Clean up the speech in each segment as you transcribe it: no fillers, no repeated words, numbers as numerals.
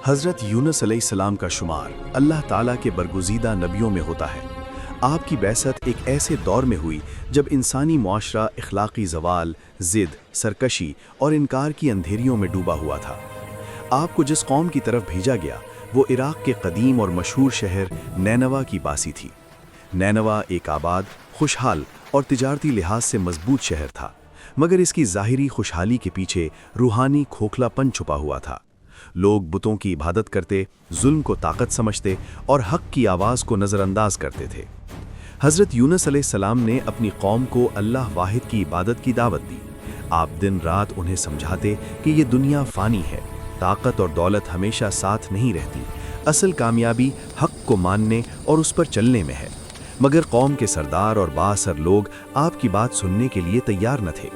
حضرت یونس علیہ السلام کا شمار اللہ تعالیٰ کے برگزیدہ نبیوں میں ہوتا ہے۔ آپ کی بعثت ایک ایسے دور میں ہوئی جب انسانی معاشرہ اخلاقی زوال، ضد، سرکشی اور انکار کی اندھیریوں میں ڈوبا ہوا تھا۔ آپ کو جس قوم کی طرف بھیجا گیا وہ عراق کے قدیم اور مشہور شہر نینوا کی باسی تھی۔ نینوا ایک آباد، خوشحال اور تجارتی لحاظ سے مضبوط شہر تھا، مگر اس کی ظاہری خوشحالی کے پیچھے روحانی کھوکھلا پن چھپا ہوا تھا۔ لوگ بتوں کی عبادت کرتے، ظلم کو طاقت سمجھتے اور حق کی آواز کو نظر انداز کرتے تھے۔ حضرت یونس علیہ السلام نے اپنی قوم کو اللہ واحد کی عبادت کی دعوت دی۔ آپ دن رات انہیں سمجھاتے کہ یہ دنیا فانی ہے، طاقت اور دولت ہمیشہ ساتھ نہیں رہتی، اصل کامیابی حق کو ماننے اور اس پر چلنے میں ہے۔ مگر قوم کے سردار اور بااثر لوگ آپ کی بات سننے کے لیے تیار نہ تھے۔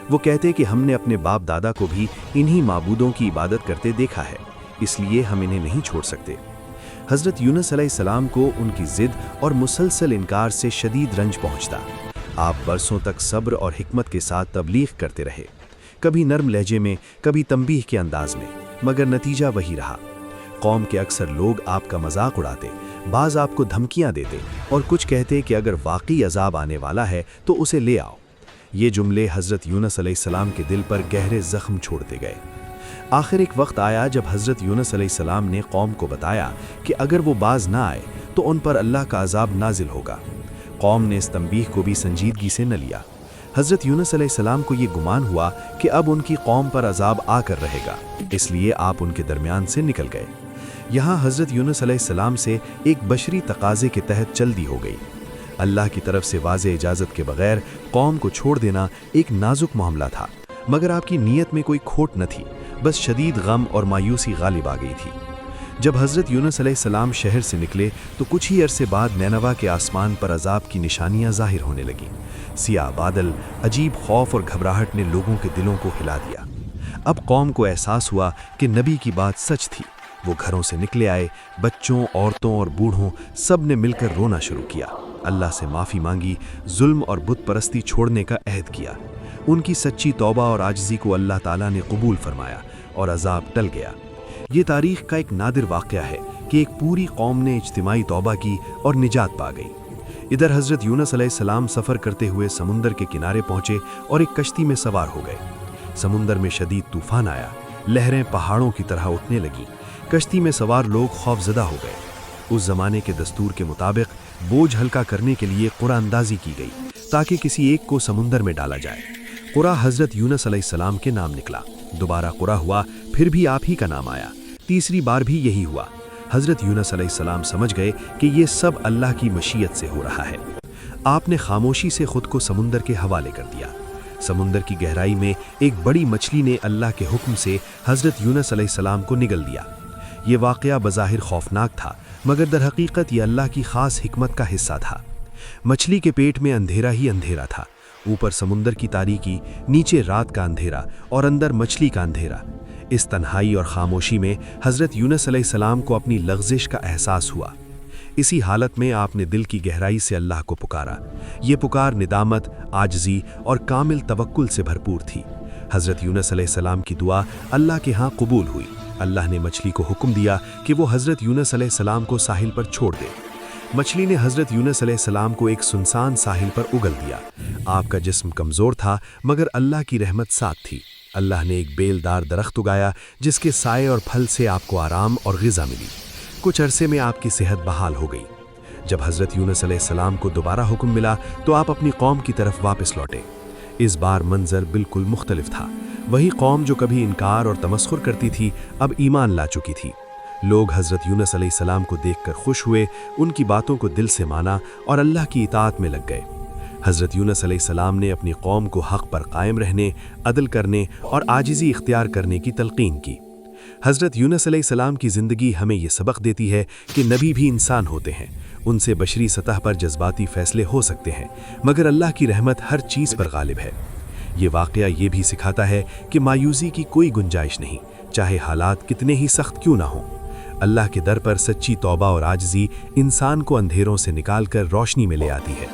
وہ کہتے کہ ہم نے اپنے باپ دادا کو بھی انہی معبودوں کی عبادت کرتے دیکھا ہے، اس لیے ہم انہیں نہیں چھوڑ سکتے۔ حضرت یونس علیہ السلام کو ان کی ضد اور مسلسل انکار سے شدید رنج پہنچتا۔ آپ برسوں تک صبر اور حکمت کے ساتھ تبلیغ کرتے رہے، کبھی نرم لہجے میں، کبھی تنبیہ کے انداز میں، مگر نتیجہ وہی رہا۔ قوم کے اکثر لوگ آپ کا مذاق اڑاتے، بعض آپ کو دھمکیاں دیتے اور کچھ کہتے کہ اگر واقعی عذاب آنے والا ہے تو اسے لے آؤ۔ یہ جملے حضرت یونس علیہ السلام کے دل پر گہرے زخم چھوڑتے گئے۔ آخر ایک وقت آیا جب حضرت یونس علیہ السلام نے قوم کو بتایا کہ اگر وہ باز نہ آئے تو ان پر اللہ کا عذاب نازل ہوگا۔ قوم نے اس تنبیہ کو بھی سنجیدگی سے نہ لیا۔ حضرت یونس علیہ السلام کو یہ گمان ہوا کہ اب ان کی قوم پر عذاب آ کر رہے گا، اس لیے آپ ان کے درمیان سے نکل گئے۔ یہاں حضرت یونس علیہ السلام سے ایک بشری تقاضے کے تحت جلدی ہو گئی۔ اللہ کی طرف سے واضح اجازت کے بغیر قوم کو چھوڑ دینا ایک نازک معاملہ تھا، مگر آپ کی نیت میں کوئی کھوٹ نہ تھی، بس شدید غم اور مایوسی غالب آ گئی تھی۔ جب حضرت یونس علیہ السلام شہر سے نکلے تو کچھ ہی عرصے بعد نینوا کے آسمان پر عذاب کی نشانیاں ظاہر ہونے لگیں۔ سیاہ بادل، عجیب خوف اور گھبراہٹ نے لوگوں کے دلوں کو ہلا دیا۔ اب قوم کو احساس ہوا کہ نبی کی بات سچ تھی۔ وہ گھروں سے نکلے آئے، بچوں، عورتوں اور بوڑھوں سب نے مل کر رونا شروع کیا، اللہ سے معافی مانگی، ظلم اور بت پرستی چھوڑنے کا عہد کیا۔ ان کی سچی توبہ اور عاجزی کو اللہ تعالیٰ نے قبول فرمایا اور عذاب ٹل گیا۔ یہ تاریخ کا ایک نادر واقعہ ہے کہ ایک پوری قوم نے اجتماعی توبہ کی اور نجات پا گئی۔ ادھر حضرت یونس علیہ السلام سفر کرتے ہوئے سمندر کے کنارے پہنچے اور ایک کشتی میں سوار ہو گئے۔ سمندر میں شدید طوفان آیا، لہریں پہاڑوں کی طرح اٹھنے لگیں۔ کشتی میں سوار لوگ خوف زدہ ہو گئے۔ اس زمانے کے دستور کے مطابق بوجھ ہلکا کرنے کے لیے قرعہ اندازی کی گئی تاکہ کسی ایک کو سمندر میں ڈالا جائے۔ قرعہ حضرت یونس علیہ السلام کے نام نکلا۔ دوبارہ قرعہ ہوا، پھر بھی آپ ہی کا نام آیا۔ تیسری بار بھی یہی ہوا۔ حضرت یونس علیہ السلام سمجھ گئے کہ یہ سب اللہ کی مشیت سے ہو رہا ہے۔ آپ نے خاموشی سے خود کو سمندر کے حوالے کر دیا۔ سمندر کی گہرائی میں ایک بڑی مچھلی نے اللہ کے حکم سے حضرت یونس علیہ السلام کو نگل دیا۔ یہ واقعہ بظاہر خوفناک تھا، مگر در حقیقت یہ اللہ کی خاص حکمت کا حصہ تھا۔ مچھلی کے پیٹ میں اندھیرا ہی اندھیرا تھا، اوپر سمندر کی تاریکی، نیچے رات کا اندھیرا اور اندر مچھلی کا اندھیرا۔ اس تنہائی اور خاموشی میں حضرت یونس علیہ السلام کو اپنی لغزش کا احساس ہوا۔ اسی حالت میں آپ نے دل کی گہرائی سے اللہ کو پکارا۔ یہ پکار ندامت، عاجزی اور کامل توکل سے بھرپور تھی۔ حضرت یونس علیہ السلام کی دعا اللہ کے ہاں قبول ہوئی۔ اللہ نے مچھلی کو حکم دیا کہ وہ حضرت یونس علیہ السلام کو ساحل پر چھوڑ دے۔ مچھلی نے حضرت یونس علیہ السلام کو ایک سنسان ساحل پر اگل دیا۔ آپ کا جسم کمزور تھا، مگر اللہ کی رحمت ساتھ تھی۔ اللہ نے ایک بیلدار درخت اگایا جس کے سائے اور پھل سے آپ کو آرام اور غذا ملی۔ کچھ عرصے میں آپ کی صحت بحال ہو گئی۔ جب حضرت یونس علیہ السلام کو دوبارہ حکم ملا تو آپ اپنی قوم کی طرف واپس لوٹے۔ اس بار منظر بالکل مختلف تھا۔ وہی قوم جو کبھی انکار اور تمسخر کرتی تھی اب ایمان لا چکی تھی۔ لوگ حضرت یونس علیہ السلام کو دیکھ کر خوش ہوئے، ان کی باتوں کو دل سے مانا اور اللہ کی اطاعت میں لگ گئے۔ حضرت یونس علیہ السلام نے اپنی قوم کو حق پر قائم رہنے، عدل کرنے اور عاجزی اختیار کرنے کی تلقین کی۔ حضرت یونس علیہ السلام کی زندگی ہمیں یہ سبق دیتی ہے کہ نبی بھی انسان ہوتے ہیں، ان سے بشری سطح پر جذباتی فیصلے ہو سکتے ہیں، مگر اللہ کی رحمت ہر چیز پر غالب ہے۔ یہ واقعہ یہ بھی سکھاتا ہے کہ مایوسی کی کوئی گنجائش نہیں، چاہے حالات کتنے ہی سخت کیوں نہ ہوں۔ اللہ کے در پر سچی توبہ اور عاجزی انسان کو اندھیروں سے نکال کر روشنی میں لے آتی ہے۔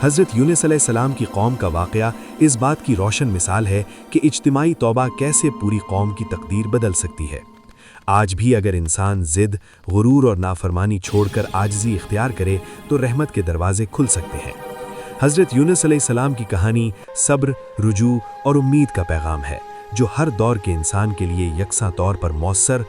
حضرت یونس علیہ السلام کی قوم کا واقعہ اس بات کی روشن مثال ہے کہ اجتماعی توبہ کیسے پوری قوم کی تقدیر بدل سکتی ہے۔ آج بھی اگر انسان ضد، غرور اور نافرمانی چھوڑ کر عاجزی اختیار کرے تو رحمت کے دروازے کھل سکتے ہیں۔ حضرت یونس علیہ السلام کی کہانی صبر، رجوع اور امید کا پیغام ہے، جو ہر دور کے انسان کے لیے یکساں طور پر مؤثر